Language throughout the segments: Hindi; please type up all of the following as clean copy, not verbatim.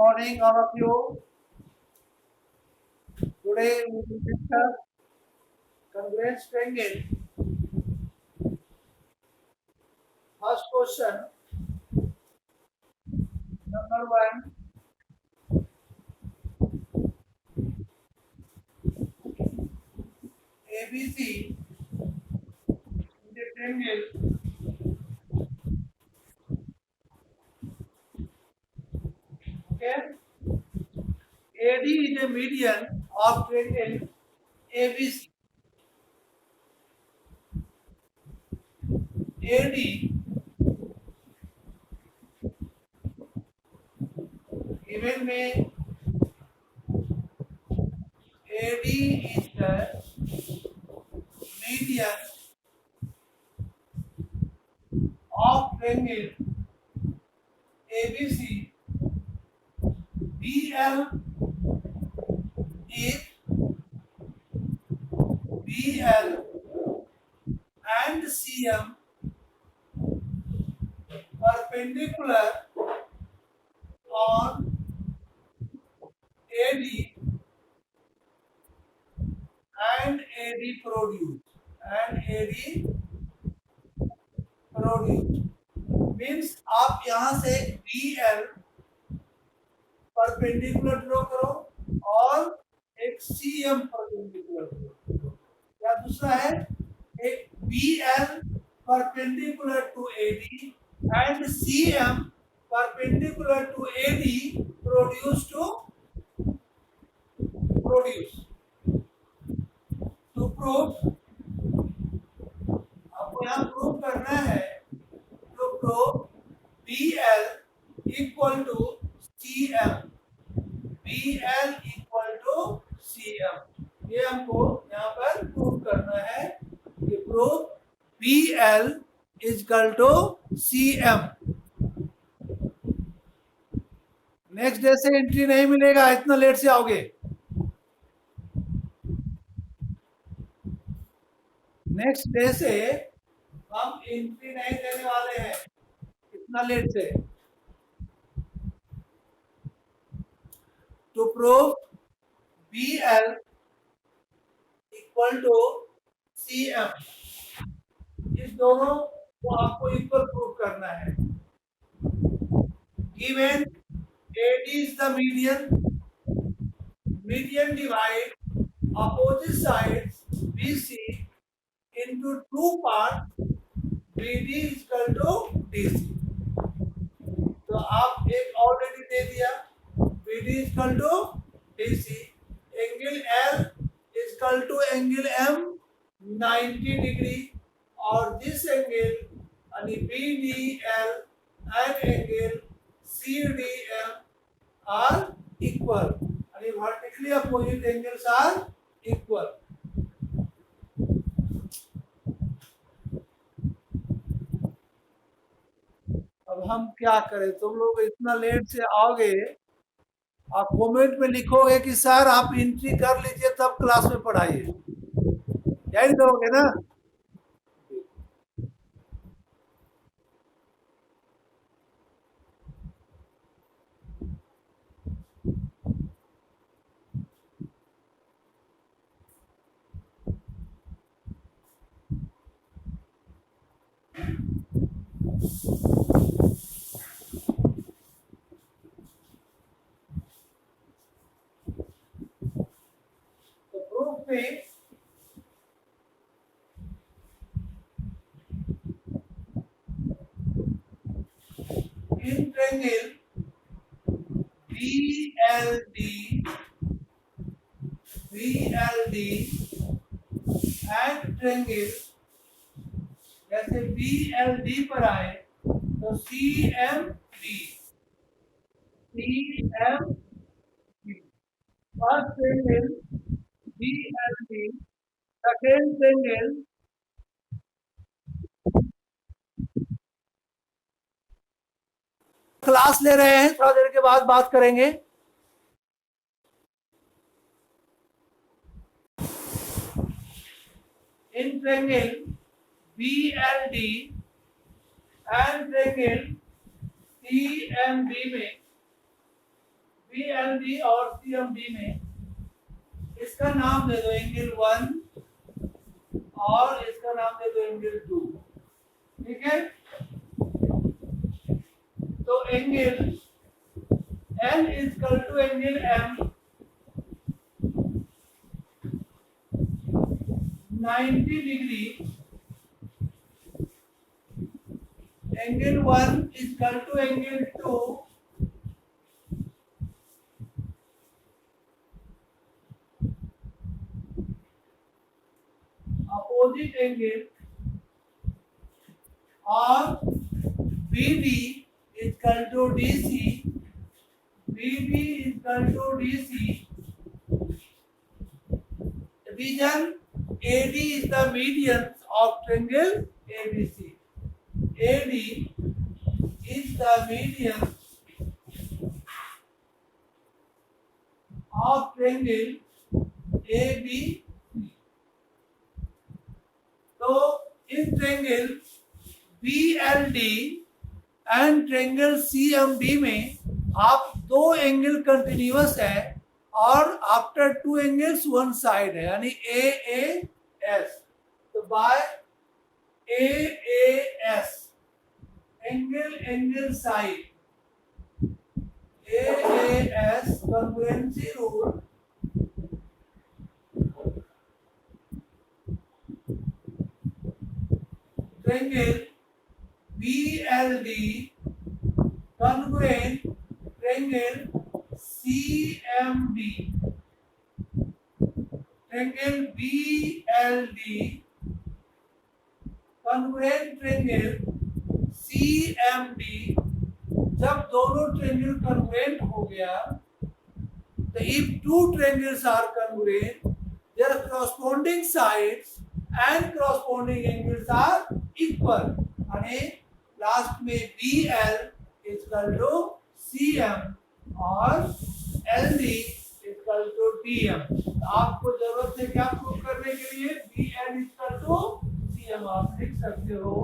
morning, all of you. Today we will discuss congruence triangle. First question, number one. ABC is a triangle. Okay. AD is a median of triangle ABC. AD given में AD is the median of triangle ABC. BL is BL and CM perpendicular on AD and AD produce means आप यहाँ से BL परपेंडिकुलर ड्रॉ करो और एक CM परपेंडिकुलर ड्रॉ करो। या दूसरा है एक BL perpendicular to AD and CM perpendicular to AD produce to prove. आपको यहाँ प्रूव करना है तो prove BL equal to CM, BL equal to CM, ये हमको यहाँ पर प्रूव करना है कि prove BL equal to CM। Next day से एंट्री नहीं मिलेगा, इतना लेट से आओगे। नेक्स्ट डे से हम एंट्री नहीं देने वाले हैं, इतना लेट से। To prove BL equal to CM, इस दोनों को आपको इक्वल प्रूव करना है। Given AD is the median divide opposite sides BC into two parts BD is equal to DC। तो आप एक ऑलरेडी दे दिया, BD is equal to DC, angle L is equal to angle M 90 degree और दिस एंगल यानी BDL and angle CDM are equal and vertically opposite angles are equal। अब हम क्या करें, तुम लोग इतना लेट से आओगे, आप कमेंट में लिखोगे कि सर आप एंट्री कर लीजिए तब क्लास में पढ़ाइए, यही करोगे ना। तो प्रूफ में in triangle BLD and triangle जैसे BLD पर आए तो CMD, first triangle BLD, second triangle class ले रहे हैं, थोड़ा देर के बाद बात करेंगे। In triangle BLD and triangle CMD में BLD और CMD में इसका नाम दे दो एंगल 1 और इसका नाम दे दो एंगल 2, ठीक है। तो angle L is equal to angle M 90 degree, angle 1 is equal to angle 2 opposite angle, और BD is equal to DC, BD is equal to DC, region AD is the median of triangle ABC. AD is the median of triangle ABC. तो इस triangle BLD and triangle CMD में आप दो एंगल कंटिन्यूअस है और after two angles one side है, यानी AAS। तो by AAS angle side, AAS congruency rule triangle BLD congruent triangle CMD, triangle BLD congruent triangle CMD। जब दोनों ट्रायंगल congruent हो गया, तो if two triangles are congruent, their corresponding sides and corresponding angles are equal, यानी लास्ट में BL is equal to CM और LD is equal to DM। आपको जरूरत है क्या प्रूव करने के लिए? BL is equal to CM। आप लिख सकते हो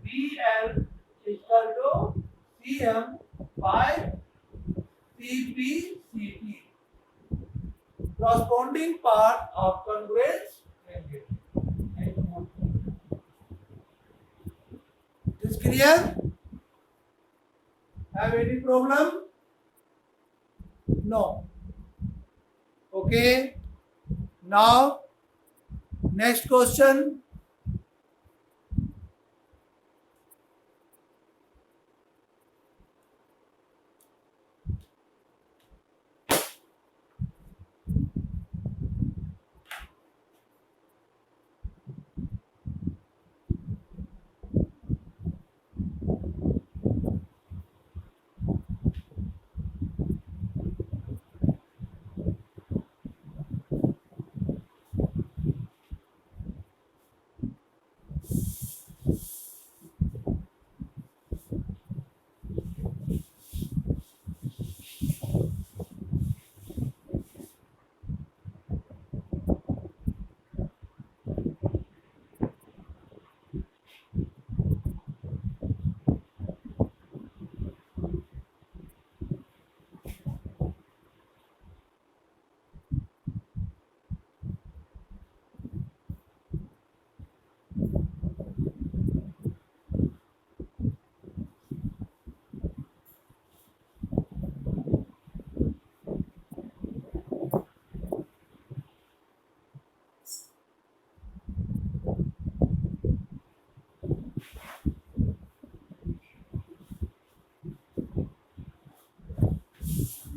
BL is equal to CM by CPCT, corresponding part of congruent triangle। Is clear? Have any problem? No. Okay. Now, next question.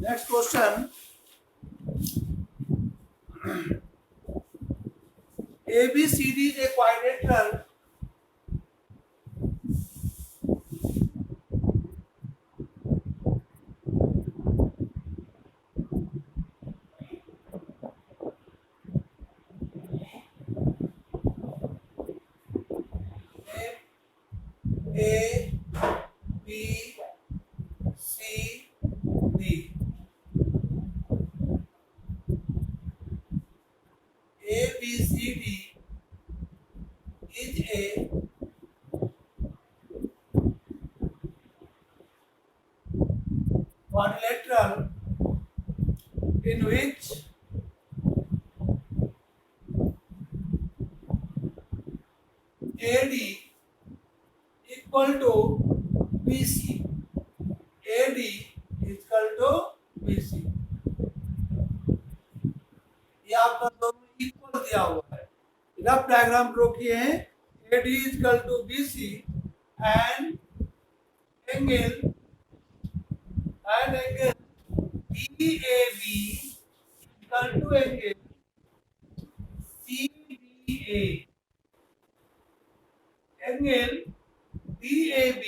Next question. ABCD is a quadrilateral A, B, C, D. ABCD is a quadrilateral in which AD equal to BC. AD equal to BC. ये आपका दोनों इक्वल दिया हुआ है. रफ डायग्राम ड्रॉ किए हैं. AD equal to BC and angle DAB equal to angle CBA. Angle DAB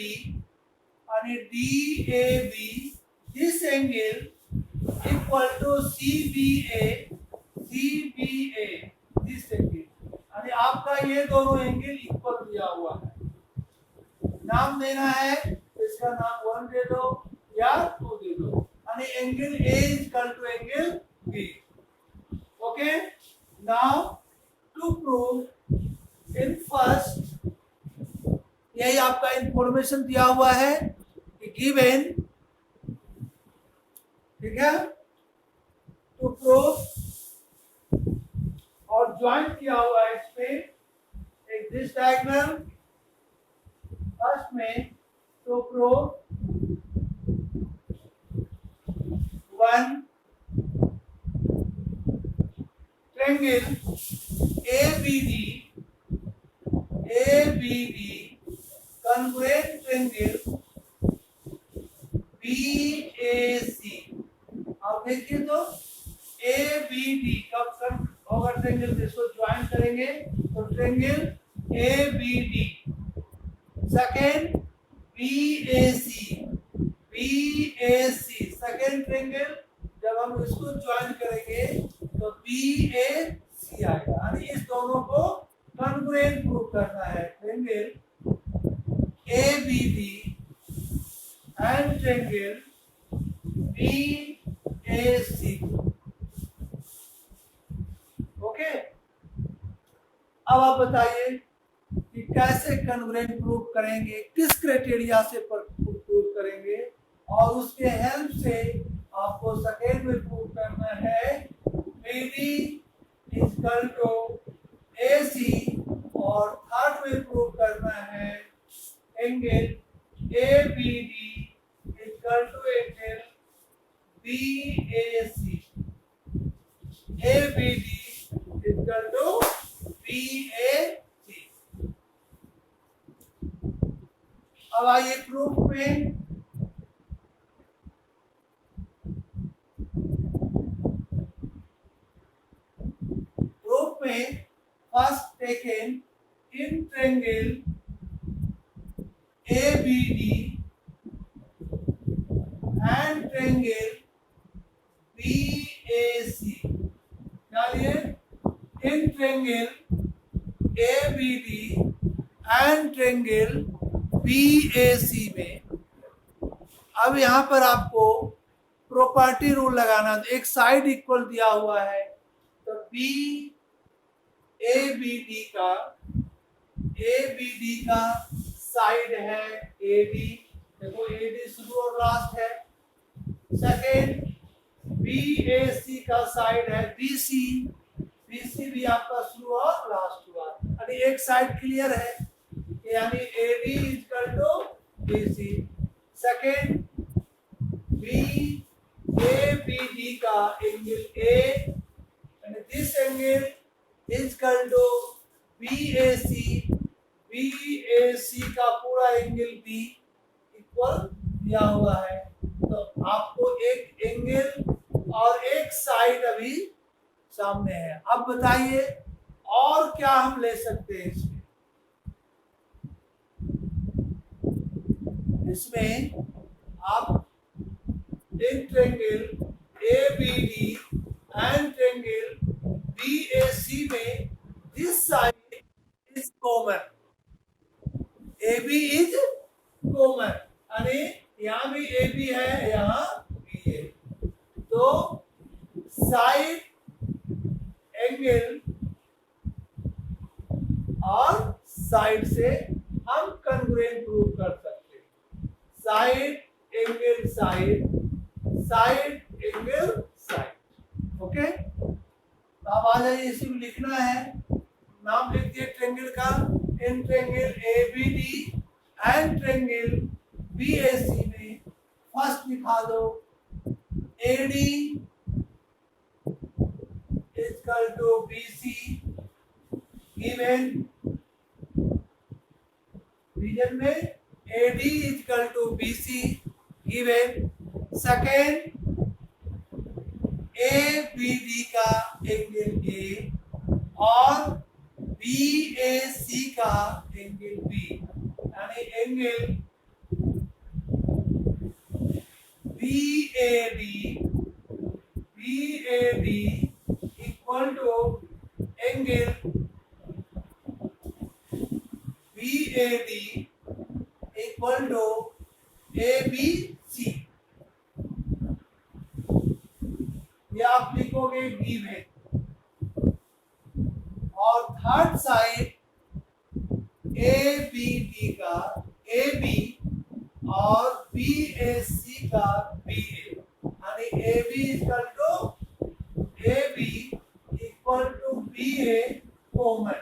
and DAB, this angle equal to CBA this angle. यानी आपका ये दोनों एंगल इक्वल दिया हुआ है. नाम देना है तो इसका नाम 1 दे दो या 2 दे दो. यानी angle A equal to angle B. Okay. Now to prove in first, यही आपका इंफॉर्मेशन दिया हुआ है कि गिवन, ठीक है, टू प्रूव और ज्वाइन किया हुआ है इसमें एक दिस डायग्राम. फर्स्ट में to prove one triangle ABD congruent triangle BAC. अब देखिए तो ABD कब होगा ट्रायंगल, जिसको ज्वाइन करेंगे तो triangle ABD. Second BAC second triangle, जब हम इसको ज्वाइन करेंगे तो BAC आएगा. यानी इस दोनों को कॉन्ग्रुएंट प्रूव करना है. Triangle ABD and triangle BAC. Okay. अब आप बताइए कि कैसे कॉन्ग्रुएंट प्रूव करेंगे, किस क्राइटेरिया से प्रूव करेंगे, और उसके हेल्प से आपको सेकेंड में प्रूव करना है BD इक्वल टू AC, और थर्ड में प्रूव करना है angle ABD equal to angle BAC. ABD equal to BAC. अब आइए प्रूफ में. प्रूफ में first taken in triangle ABD and triangle BAC. जानिए in triangle ABD and triangle BAC में. अब यहाँ पर आपको प्रॉपर्टी रूल लगाना. एक साइड इक्वल दिया हुआ है तो ABD का साइड है AD. देखो AD शुरू और लास्ट है. सेकेंड BAC का साइड है BC भी आपका शुरू और लास्ट हुआ. यानी एक साइड क्लियर है, यानी AD equal to BC. Second ABD का एंगल A, यानी this angle equal to BAC का पूरा एंगल B इक्वल दिया हुआ है. तो आपको एक एंगल और एक साइड अभी सामने है. अब बताइए और क्या हम ले सकते हैं इसमें आप एक triangle ABD and triangle BAC में this side is common. AB is common, यानी यहाँ भी AB है, यहाँ B है. तो साइड एंगल और साइड से हम कॉन्ग्रुएंट प्रूव कर सकते हैं. Side angle side, side angle side. Okay, तो अब आ जाइए, इसी में लिखना है, नाम लिख दिए ट्रेंगल का, in triangle ABD and triangle BAC में फर्स्ट लिखा दो AD equal to BC given reason में AD equal to BC given second A B D का एंगल ए और बी ए सी का एंगल बी, यानी angle B A D equal to angle B A D equal to A B C. ये आप लिखोगे गिवन, और third side A B D का ए बी और बी ए सी का बी ए, यानी A B equal to B A common.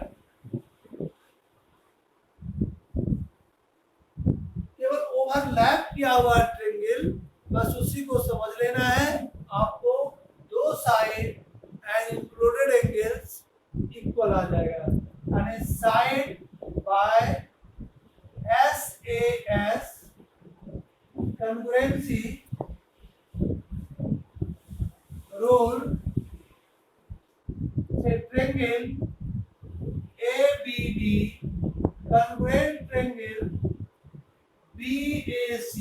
केवल ओवरलैप किया हुआ ट्रेंगल, बस उसी को समझ लेना है आपको। दो side and included angles equal आ जाएगा, यानी side by SAS congruency rule से triangle ABD congruent triangle BAC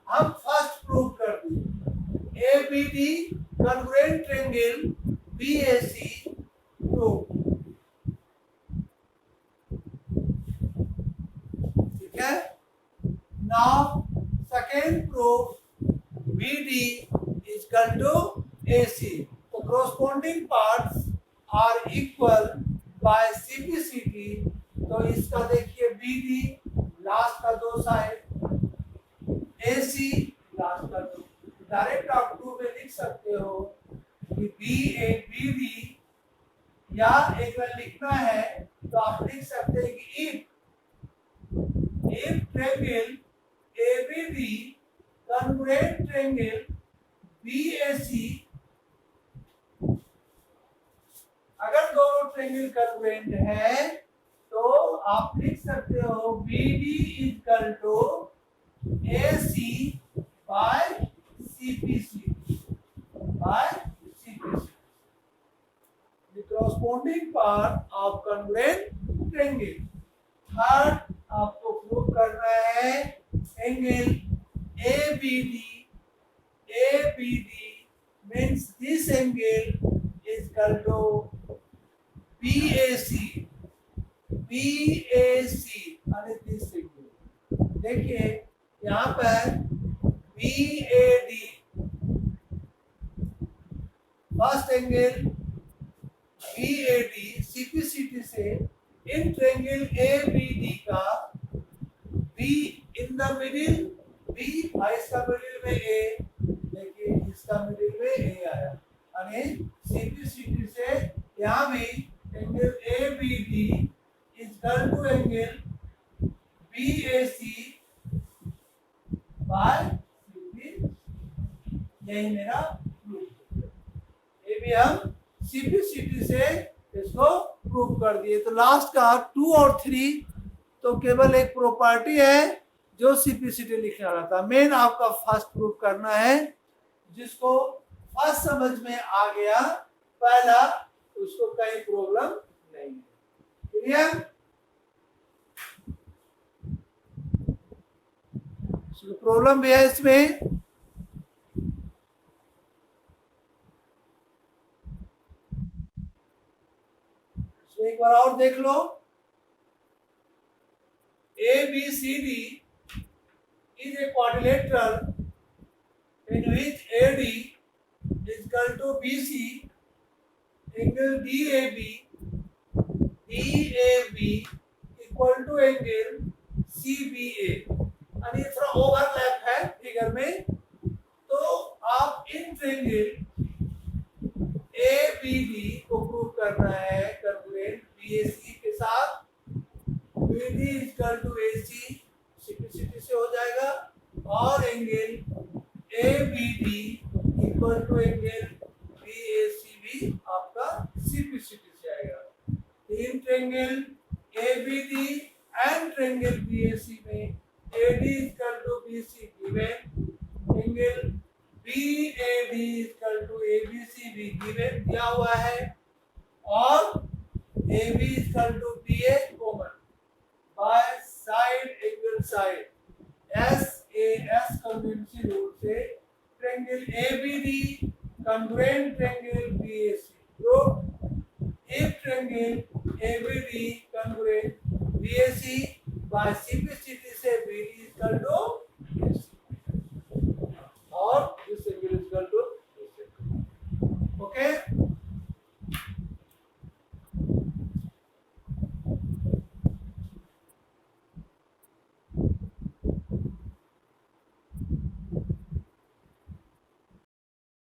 हम फर्स्ट प्रूव कर दिए, ABD congruent triangle BAC prove, ठीक है। Now second proof BD is equal to AC, तो corresponding parts are equal by CPCT। तो इसका देखिए BD लास्ट का दो साइड, AC लास्ट का दो, डायरेक्ट आप 2 में लिख सकते हो कि BD, या एक बार लिखना है तो आप लिख सकते हैं कि if triangle ABD congruent triangle BAC, अगर दोनों ट्रेंगल कन्वेंट है तो आप लिख सकते हो BD equal to AC by CPC by CPC, the corresponding part of congruent triangle। Third आपको प्रूव करना है angle ABD means this angle is equal to BAC and this angle। देखिए यहाँ पर BAD first angle BAD CPCT से इन ट्रेंगल ABD का B in the middle B, इसका मिडिल में A, देखिए इसका मिडिल में A आया, यानी CPCT से यहाँ भी angle ABD is equal to angle BAC by CPC। यही मेरा प्रूफ, ये भी हम CPCT से इसको प्रूव कर दिए। तो लास्ट का 2 और 3 तो केवल एक प्रॉपर्टी है जो CPCT लिखना रहा था, मेन आपका फर्स्ट प्रूफ करना है। जिसको फर्स्ट समझ में आ गया पहला, उसको कहीं प्रॉब्लम नहीं है। क्लियर? प्रॉब्लम भी है इसमें, एक बार और देख लो। ABCD is a quadrilateral in which AD is equal to BC, angle DAB equal to angle CBA, और ये थोड़ा ओवरलैप है फिगर में। तो आप इन ट्रेंगल करना है कंग्रुएंट BAC के साथ, BD equal to AC CPCT से हो जाएगा, और angle ABD equal to angle BAC भी आपका CPCT से आएगा। तीन triangle ABD and triangle BAC में AD equal to BC given, angle BAD equal to ABC भी गिवन दिया हुआ है, और AB equal to BA common by side angle side SAS convention rule से triangle ABD congruent triangle BAC. So, if triangle ABD congruent BAC by CPCT से BD is equal to AC, और this angle is equal to AC. Okay?